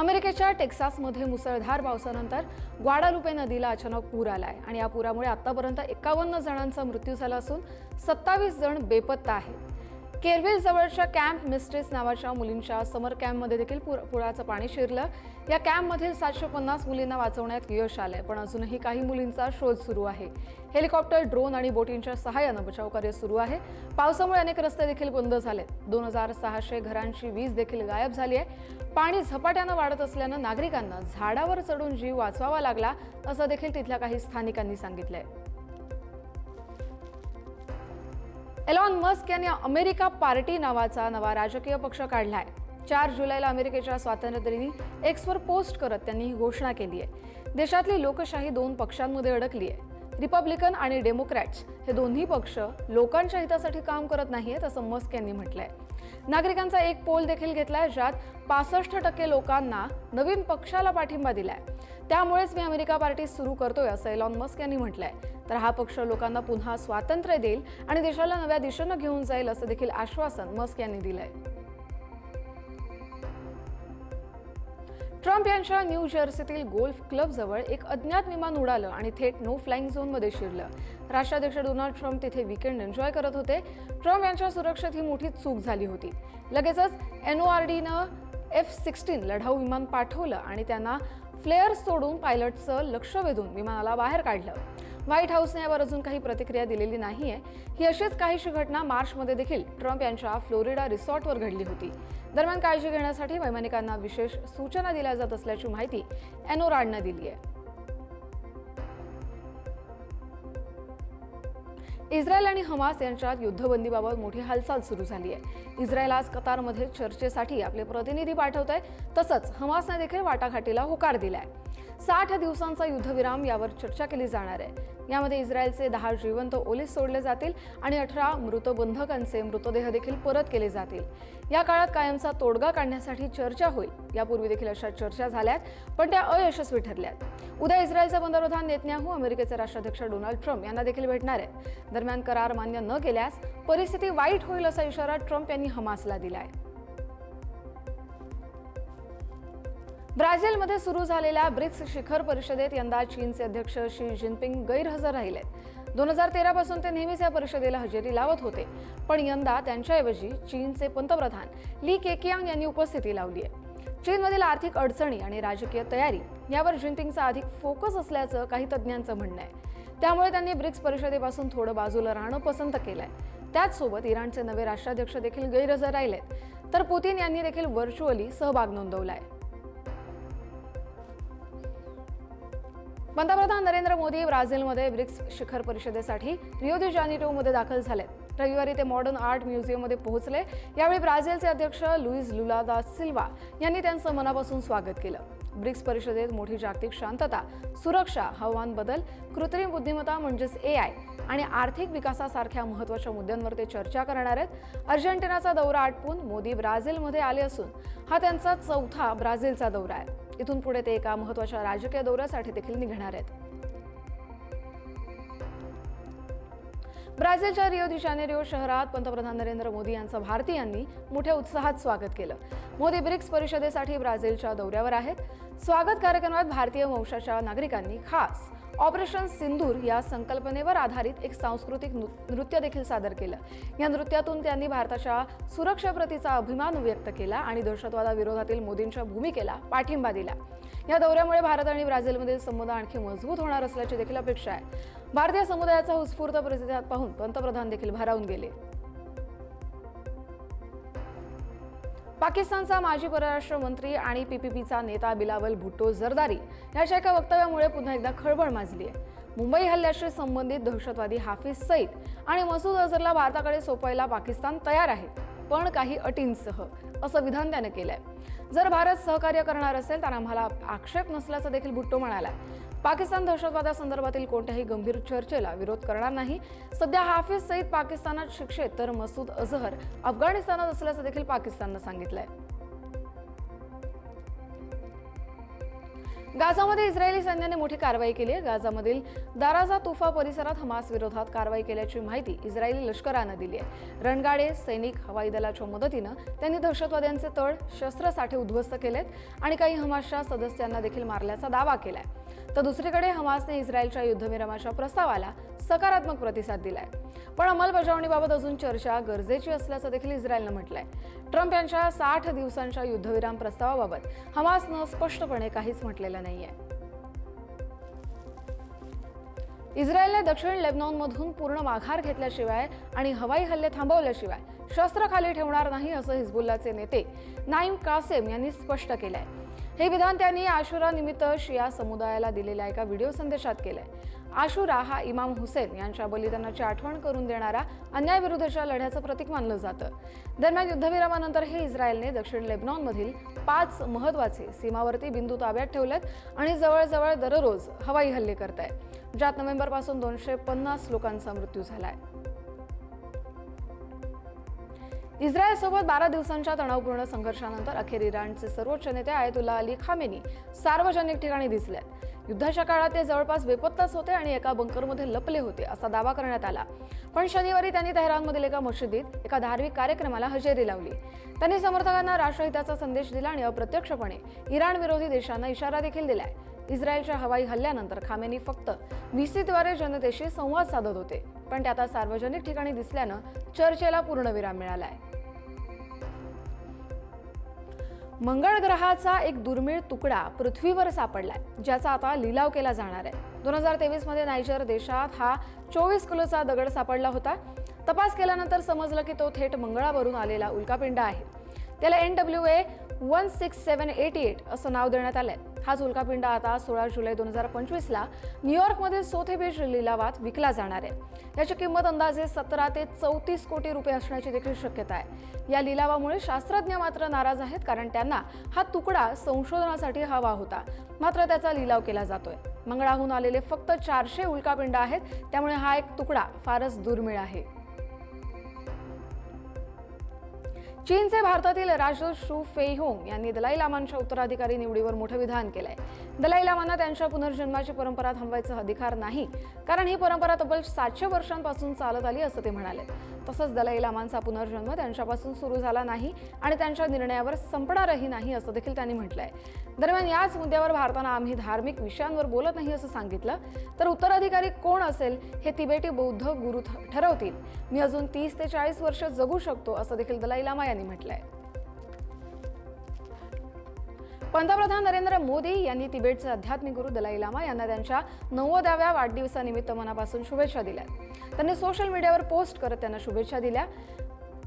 अमेरिकेच्या टेक्सासमध्ये मुसळधार पावसानंतर ग्वाडालुपे नदीला अचानक पूर आलाय आणि या पुरामुळे आतापर्यंत 51 जणांचा मृत्यू झाला असून 27 जण बेपत्ता आहेत. केरविल जवळच्या कॅम्प मिस्ट्रेस नावाच्या मुलींच्या समर कॅम्पमध्ये देखील पुराचं पाणी शिरलं. या कॅम्पमधील 750 मुलींना वाचवण्यात यश आलंय, पण अजूनही काही मुलींचा शोध सुरू आहे. हेलिकॉप्टर, ड्रोन आणि बोटींच्या सहाय्यानं बचावकार्य सुरू आहे. पावसामुळे अनेक रस्ते देखील बंद झालेत. 2600 घरांची वीज देखील गायब झाली आहे. पाणी झपाट्यानं वाढत असल्यानं नागरिकांना झाडावर चढून जीव वाचवावा लागला, असं देखील तिथल्या काही स्थानिकांनी सांगितलंय. एलॉन मस्क यांनी अमेरिका पार्टी नावाचा नवा राजकीय पक्ष काढलाय. 4 जुलैला अमेरिकेच्या स्वातंत्र्यदिनी एक्सवर पोस्ट करत त्यांनी ही घोषणा केली आहे. देशातली लोकशाही 2 पक्षांमध्ये अडकली आहे. रिपब्लिकन आणि डेमोक्रॅट्स हे दोन्ही पक्ष लोकांच्या हितासाठी काम करत नाहीयेत, असं मस्क यांनी म्हटलंय. नागरिकांचा एक पोल देखील घेतलाय, ज्यात 65% लोकांना नवीन पक्षाला पाठिंबा दिलाय. त्यामुळेच मी अमेरिका पार्टी सुरू करतोय, असं एलॉन मस्क यांनी म्हटलंय. तर हा पक्ष लोकांना पुन्हा स्वातंत्र्य देईल आणि देशाला नव्या दिशेनं घेऊन जाईल, असं देखील आश्वासन मस्क यांनी दिलंय. ट्रम्प यांच्या न्यू जर्सीतील गोल्फ क्लबजवळ एक अज्ञात विमान उडालं आणि थेट नो फ्लाइंग झोनमध्ये शिरलं. राष्ट्राध्यक्ष डोनाल्ड ट्रम्प तिथे वीकेंड एन्जॉय करत होते. ट्रम्प यांच्या सुरक्षेत ही मोठी चूक झाली होती. लगेचच NORDनं F-16 लढाऊ विमान पाठवलं आणि त्यांना फ्लेअर सोडून पायलटचं लक्ष वेधून विमानाला बाहेर काढलं. व्हाईट हाऊसने यावर अजून काही प्रतिक्रिया दिलेली नाहीये. ही अशीच काहीशी घटना मार्चमध्ये देखील ट्रम्प यांच्या फ्लोरिडा रिसॉर्टवर घडली होती. दरम्यान काळजी घेण्यासाठी वैमानिकांना विशेष सूचना दिल्या जात असल्याची माहिती NORDनं दिली आहे. इस्रायल आणि हमास यांच्यात युद्धबंदीबाबत मोठी हालचाल सुरू झाली आहे. इस्रायल आज कतारमध्ये चर्चेसाठी आपले प्रतिनिधी पाठवत आहे. तसंच हमासने देखील वाटाघाटीला होकार दिलाय. 60 दिवसांचा युद्धविराम यावर चर्चा केली जाणार आहे. यामध्ये इस्रायलचे 10 जिवंत ओलीस सोडले जातील आणि 18 मृत बंधकांचे मृतदेह देखील परत केले जातील. या काळात कायमचा तोडगा काढण्यासाठी चर्चा होईल. यापूर्वी देखील अशा चर्चा झाल्यात, पण त्या अयशस्वी ठरल्यात. उद्या इस्रायलचे पंतप्रधान नेतन्याहू अमेरिकेचे राष्ट्राध्यक्ष डोनाल्ड ट्रम्प यांना देखील भेटणार आहेत. दरम्यान करार मान्य न केल्यास परिस्थिती वाईट होईल, असा इशारा ट्रम्प यांनी हमासला दिलाय. ब्राझीलमध्ये सुरू झालेल्या ब्रिक्स शिखर परिषदेत यंदा चीनचे अध्यक्ष शी जिनपिंग गैरहजर राहिलेत. 2013 पासून ते नेहमीच या परिषदेला हजेरी लावत होते, पण यंदा त्यांच्याऐवजी चीनचे पंतप्रधान ली केकियांग यांनी उपस्थिती लावली आहे. चीनमधील आर्थिक अडचणी आणि राजकीय तयारी यावर जिनपिंगचा अधिक फोकस असल्याचं काही तज्ज्ञांचं म्हणणं आहे. त्यामुळे त्यांनी ब्रिक्स परिषदेपासून थोडं बाजूला राहणं पसंत केलंय. त्याचसोबत इराणचे नवे राष्ट्राध्यक्ष देखील गैरहजर राहिलेत, तर पुतीन यांनी देखील व्हर्च्युअली सहभाग नोंदवलाय. पंतप्रधान नरेंद्र मोदी ब्राझीलमध्ये ब्रिक्स शिखर परिषदेसाठी रिओ दि जानेरोमध्ये दाखल झालेत. रविवारी ते मॉडर्न आर्ट म्युझियममध्ये पोहोचले. यावेळी ब्राझीलचे अध्यक्ष लुईज लुला दा सिल्वा यांनी त्यांचं मनापासून स्वागत केलं. ब्रिक्स परिषदेत मोठी जागतिक शांतता, सुरक्षा, हवामान बदल, कृत्रिम बुद्धिमत्ता म्हणजेच AI आणि आर्थिक विकासासारख्या महत्त्वाच्या मुद्द्यांवर ते चर्चा करणार आहेत. अर्जेंटिनाचा दौरा आटपून मोदी ब्राझीलमध्ये आले असून हा त्यांचा 4था ब्राझीलचा दौरा आहे. इथून पुढे ते एका महत्त्वाच्या राजकीय दौऱ्यासाठी देखील निघणार आहेत. ब्राझीलच्या रिओ दि जानेरो शहरात पंतप्रधान नरेंद्र मोदी यांचं भारतीयांनी मोठ्या उत्साहात स्वागत केलं. मोदी ब्रिक्स परिषदेसाठी ब्राझीलच्या दौऱ्यावर आहेत. स्वागत कार्यक्रमात भारतीय वंशाच्या नागरिकांनी खास ऑपरेशन सिंदूर या संकल्पनेवर आधारित एक सांस्कृतिक नृत्य देखील सादर केलं. या नृत्यातून त्यांनी भारताच्या सुरक्षेप्रतीचा अभिमान व्यक्त केला आणि दहशतवादाविरोधातील मोदींच्या भूमिकेला पाठिंबा दिला. या दौऱ्यामुळे भारत आणि ब्राझीलमधील संबंध आणखी मजबूत होणार असल्याची देखील अपेक्षा आहे. भारतीय समुदायाचा उत्स्फूर्त प्रतिसाद पाहून पंतप्रधान देखील भारावून गेले. पाकिस्तानचा माजी परराष्ट्र मंत्री आणि PPPचा नेता बिलावल भुट्टो झरदारी याच्या एका वक्तव्यामुळे पुन्हा एकदा खळबळ माजली आहे. मुंबई हल्ल्याशी संबंधित दहशतवादी हाफिज सईद आणि मसूद अझरला भारताकडे सोपवायला पाकिस्तान तयार आहे, पण काही अटींसह, असं विधान त्याने केलंय. जर भारत सहकार्य करणार असेल तर आम्हाला आक्षेप नसल्याचं देखील भुट्टो म्हणाला. पाकिस्तान दहशतवादासंदर्भातील कोणत्याही गंभीर चर्चेला विरोध करणार नाही. सध्या हाफिज सईद पाकिस्तानात शिक्षेत, तर मसूद अझहर अफगाणिस्तानात असल्याचं देखील पाकिस्ताननं सांगितलंय. गाझामध्ये इस्रायली सैन्याने मोठी कारवाई केली आहे. गाझामधील दाराजा तुफा परिसरात हमास विरोधात कारवाई केल्याची माहिती इस्रायली लष्करानं दिली आहे. रणगाडे, सैनिक, हवाई दलाच्या मदतीनं त्यांनी दहशतवाद्यांचे तळ, शस्त्रसाठे उद्ध्वस्त केलेत आणि काही हमासच्या सदस्यांना देखील मारल्याचा दावा केलाय. तर दुसरीकडे हमासने इस्रायलच्या युद्धविरामाच्या प्रस्तावाला सकारात्मक प्रतिसाद दिलाय. पण अंमलबजावणीबाबत अजून चर्चा गरजेची असल्याचं देखील इस्रायलनं म्हटलंय. ट्रम्प यांच्या 60 दिवसांच्या युद्धविराम प्रस्तावाबाबत हमासनं स्पष्टपणे काहीच म्हटलेलं नाहीये. इस्रायलने दक्षिण लेबनॉनमधून पूर्ण माघार घेतल्याशिवाय आणि हवाई हल्ले थांबवल्याशिवाय शस्त्र खाली ठेवणार नाही असं हिजबुल्लाचे नेते नाईम कासेम यांनी स्पष्ट केलंय. हे विधान त्यांनी आशुरा निमित्त शिया समुदायाला दिलेल्या एका व्हिडिओ संदेशात केलंय. आशुरा हा इमाम हुसेन यांच्या बलिदानाची आठवण करून देणारा अन्यायाविरुद्धच्या लढ्याचं प्रतीक मानलं जातं. दरम्यान युद्धविरामानंतर हे इस्रायलने दक्षिण लेबनॉनमधील 5 महत्त्वाचे सीमावर्ती बिंदू ताब्यात ठेवलेत आणि जवळजवळ दररोज हवाई हल्ले करत आहे, ज्यात नोव्हेंबरपासून 250 लोकांचा मृत्यू झालाय. इस्रायलसोबत 12 दिवसांच्या तणावपूर्ण संघर्षानंतर अखेर इराणचे सर्वोच्च नेते आयतुल्ला अली खामेनी सार्वजनिक ठिकाणी दिसलेत. युद्धाच्या काळात ते जवळपास बेपत्ताच होते आणि एका बंकरमध्ये लपले होते असा दावा करण्यात आला. पण शनिवारी त्यांनी तेहरानमधील एका मशिदीत एका धार्मिक कार्यक्रमाला हजेरी लावली. त्यांनी समर्थकांना राष्ट्रहिताचा संदेश दिला आणि अप्रत्यक्षपणे इराण विरोधी देशांना इशारा देखील दिलाय. इस्रायलच्या हवाई हल्ल्यानंतर खामेनी फक्त व्हीसीद्वारे जनतेशी संवाद साधत होते, पण ते आता सार्वजनिक ठिकाणी दिसल्यानं चर्चेला पूर्णविराम मिळालाय. मंगळ ग्रहाचा एक दुर्मिळ तुकडा पृथ्वीवर सापडलाय, ज्याचा आता लिलाव केला जाणार आहे. 2023 मध्ये नायजर देशात हा 24 किलोचा दगड सापडला होता. तपास केल्यानंतर समजलं की तो थेट मंगळावरून आलेला उल्कापिंड आहे. त्याला NWA 16788 असं नाव देण्यात आलंय. हाच उल्कापिंड आता 16 जुलै 2025ला न्यूयॉर्कमधील सोथेबेज लिलावात विकला जाणार आहे. याची किंमत अंदाजे 17 ते 34 कोटी रुपये असण्याची देखील शक्यता आहे. या लिलावामुळे शास्त्रज्ञ मात्र नाराज आहेत, कारण त्यांना हा तुकडा संशोधनासाठी हवा होता, मात्र त्याचा लिलाव केला जातोय. मंगळाहून आलेले फक्त 400 उल्कापिंड आहेत, त्यामुळे हा एक तुकडा फारच दुर्मिळ आहे. चीनचे भारतातील राजदूत शू फेईहोंग यांनी दलाई लामांच्या उत्तराधिकारी निवडीवर मोठं विधान केलंय. दलाई लामांना त्यांच्या पुनर्जन्माची परंपरा थांबवायचा अधिकार नाही, कारण ही परंपरा तब्बल 700 वर्षांपासून चालत आली असं ते म्हणाले. तसंच दलाई लामांचा पुनर्जन्म त्यांच्यापासून सुरू झाला नाही आणि त्यांच्या निर्णयावर संपणारही नाही असं देखील त्यांनी म्हटलंय. दरम्यान याच मुद्द्यावर भारतानं आम्ही धार्मिक विषयांवर बोलत नाही असं सांगितलं. तर उत्तराधिकारी कोण असेल हे तिबेटी बौद्ध गुरु ठरवतील. मी अजून 30 ते 40 वर्ष जगू शकतो असं देखील दलाई लामा यांनी म्हटलंय. पंतप्रधान नरेंद्र मोदी यांनी तिबेटचे आध्यात्मिक गुरु दलाई लामा यांना त्यांच्या 90व्या वाढदिवसानिमित्त मनापासून शुभेच्छा दिल्या. त्यांनी सोशल मीडियावर पोस्ट करत त्यांना शुभेच्छा दिल्या.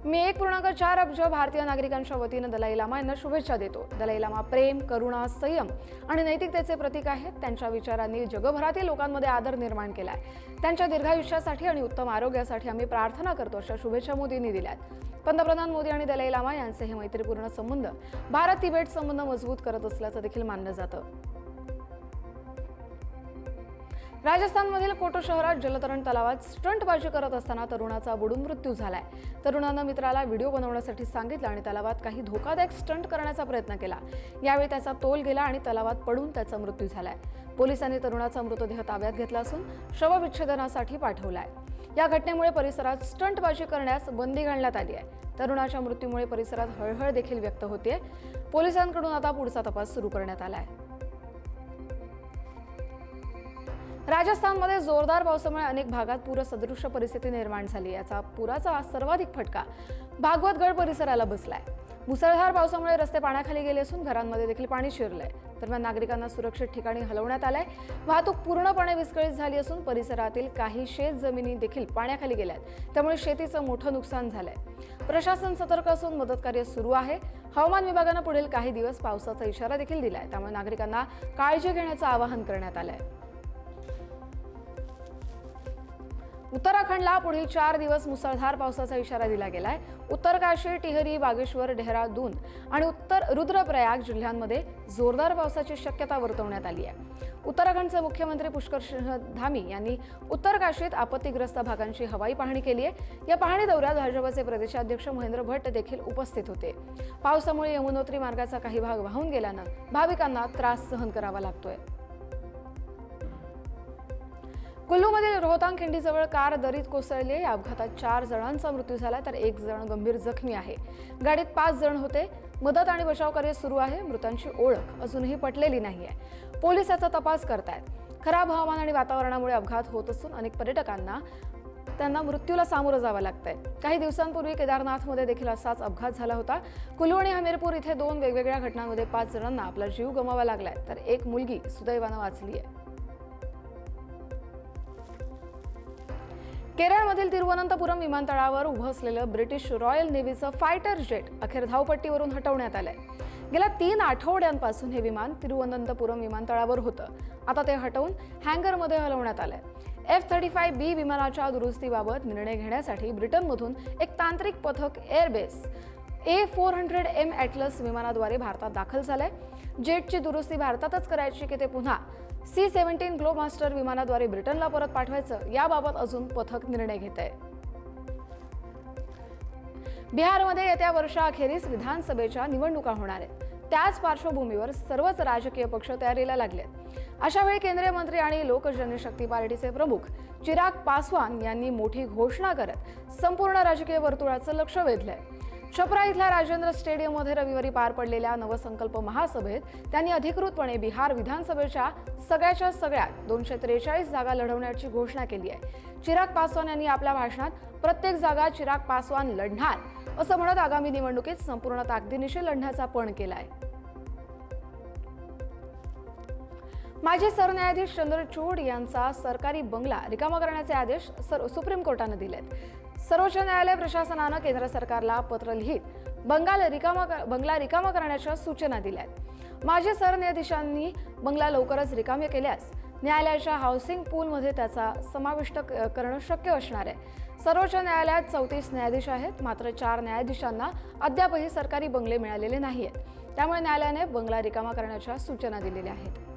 मी 1.4 अब्ज भारतीय नागरिकांच्या वतीनं दलाई लामा यांना शुभेच्छा देतो. दलाई लामा प्रेम, करुणा, संयम आणि नैतिकतेचे प्रतीक आहेत. त्यांच्या विचारांनी जगभरातील लोकांमध्ये आदर निर्माण केलाय. त्यांच्या दीर्घायुष्यासाठी आणि उत्तम आरोग्यासाठी आम्ही प्रार्थना करतो अशा शुभेच्छा मोदींनी दिल्यात. पंतप्रधान मोदी आणि दलाई लामा यांचे हे मैत्रीपूर्ण संबंध भारत तिबेट संबंध मजबूत करत असल्याचं देखील मानलं जातं. राजस्थानमधील कोटो शहरात जलतरण तलावात स्टंटबाजी करत असताना तरुणाचा बुडून मृत्यू झालाय. तरुणानं मित्राला व्हिडिओ बनवण्यासाठी सांगितलं आणि तलावात काही धोकादायक स्टंट करण्याचा प्रयत्न केला. यावेळी त्याचा तोल गेला आणि तलावात पडून त्याचा मृत्यू झालाय. पोलिसांनी तरुणाचा मृतदेह ताब्यात घेतला असून शवविच्छेदनासाठी पाठवलाय. या घटनेमुळे परिसरात स्टंटबाजी करण्यास बंदी घालण्यात आली आहे. तरुणाच्या मृत्यूमुळे परिसरात हळहळ देखील व्यक्त होते. पोलिसांकडून आता पुढचा तपास सुरू करण्यात आलाय. राजस्थानमध्ये जोरदार पावसामुळे अनेक भागात पूरसदृश परिस्थिती निर्माण झाली. याचा पुराचा सर्वाधिक फटका भागवतगड परिसराला बसलाय. मुसळधार पावसामुळे रस्ते पाण्याखाली गेले असून घरांमध्ये देखील पाणी शिरलंय. दरम्यान नागरिकांना सुरक्षित ठिकाणी हलवण्यात आलंय. वाहतूक पूर्णपणे विस्कळीत झाली असून परिसरातील काही शेत जमिनी देखील पाण्याखाली गेल्यात. त्यामुळे शेतीचं मोठं नुकसान झालंय. प्रशासन सतर्क असून मदतकार्य सुरू आहे. हवामान विभागानं पुढील काही दिवस पावसाचा इशारा देखील दिलाय. त्यामुळे नागरिकांना काळजी घेण्याचं आवाहन करण्यात आलंय. उत्तराखंडला पुढील 4 दिवस मुसळधार पावसाचा इशारा दिला गेलाय। उत्तरकाशी, टिहरी, बागेश्वर, डेहराडून आणि उत्तर रुद्रप्रयाग जिल्ह्यांमध्ये जोरदार पावसाची शक्यता वर्तवण्यात आली आहे। उत्तराखंडचे मुख्यमंत्री पुष्कर सिंह धामी यांनी उत्तरकाशीत आपत्तीग्रस्त भागांची हवाई पाहणी केली आहे। या पाहणी दौऱ्यात भाजपचे प्रदेशाध्यक्ष महेंद्र भट्ट देखील उपस्थित होते। पावसामुळे यमुनोत्री मार्गाचा काही भाग वाहून गेल्यानं भाविकांना त्रास सहन करावा लागतोय। कुल्लूमधील रोहतांग खिंडीजवळ कार दरीत कोसळली। या अपघातात 4 जणांचा मृत्यू झाला तर 1 जण गंभीर जखमी आहे। गाडीत 5 जण होते। मदत आणि बचाव कार्य सुरू आहे। मृतांची ओळख अजूनही पटलेली नाहीये। पोलीस याचा तपास करतायत। खराब हवामान आणि वातावरणामुळे अपघात होत असून अनेक पर्यटकांना त्यांना मृत्यूला सामोरं जावं लागतंय। काही दिवसांपूर्वी केदारनाथमध्ये देखील असाच अपघात झाला होता। कुल्लू आणि हमीरपूर इथे 2 वेगवेगळ्या घटनांमध्ये 5 जणांना आपला जीव गमवावा लागलाय तर 1 मुलगी सुदैवानं वाचली आहे। केरळमधील तिरुवनंतपुरम विमानतळावर उभं असलेलं ब्रिटिश रॉयल नेव्हीचं फायटर जेट अखेर धावपट्टीवरून हटवण्यात आलंय। गेल्या 3 आठवड्यांपासून हे विमान तिरुवनंतपुरम विमानतळावर होतं। आता ते हटवून हँगरमध्ये हलवण्यात आलंय। F-35B विमानाच्या दुरुस्तीबाबत निर्णय घेण्यासाठी ब्रिटनमधून एक तांत्रिक पथक एअरबेस A400M ॲटलस विमानाद्वारे भारतात दाखल झालंय। जेटची दुरुस्ती भारतातच करायची की ते पुन्हा C-17 ग्लोबमास्टर विमानाद्वारे ब्रिटनला परत पाठवायचं याबाबत अजून पथक निर्णय घेतंय। बिहारमध्ये येत्या वर्षाअखेरीस विधानसभेच्या निवडणुका होणार आहेत। त्याच पार्श्वभूमीवर सर्वच राजकीय पक्ष तयारीला लागलेत। अशावेळी केंद्रीय मंत्री आणि लोक जनशक्ती पार्टीचे प्रमुख चिराग पासवान यांनी मोठी घोषणा करत संपूर्ण राजकीय वर्तुळाचं लक्ष वेधलंय। छपरा इथल्या राजेंद्र स्टेडियममध्ये रविवारी पार पडलेल्या नवसंकल्प महासभेत त्यांनी अधिकृतपणे बिहार विधानसभेच्या सगळ्या 243 जागा लढवण्याची घोषणा केली आहे। चिराग पासवान यांनी आपल्या भाषणात प्रत्येक जागा चिराग पासवान लढणार असं म्हणत आगामी निवडणुकीत संपूर्ण ताकदीनिशी लढण्याचा पण केलाय। माजी सरन्यायाधीश चंद्रचूड यांचा सरकारी बंगला रिकामा करण्याचे आदेश सुप्रीम कोर्टाने दिलेत। सर्वोच्च न्यायालय प्रशासनानं केंद्र सरकारला पत्र लिहित बंगला रिकामा करण्याच्या सूचना दिल्यात। माजी सरन्यायाधीशांनी बंगला लवकरच रिकामे केल्यास न्यायालयाच्या हाऊसिंग पूलमध्ये त्याचा समाविष्ट करणं शक्य असणार आहे। सर्वोच्च न्यायालयात 34 न्यायाधीश आहेत, मात्र 4 न्यायाधीशांना अद्यापही सरकारी बंगले मिळालेले नाहीयेत। त्यामुळे न्यायालयाने बंगला रिकामा करण्याच्या सूचना दिलेल्या आहेत।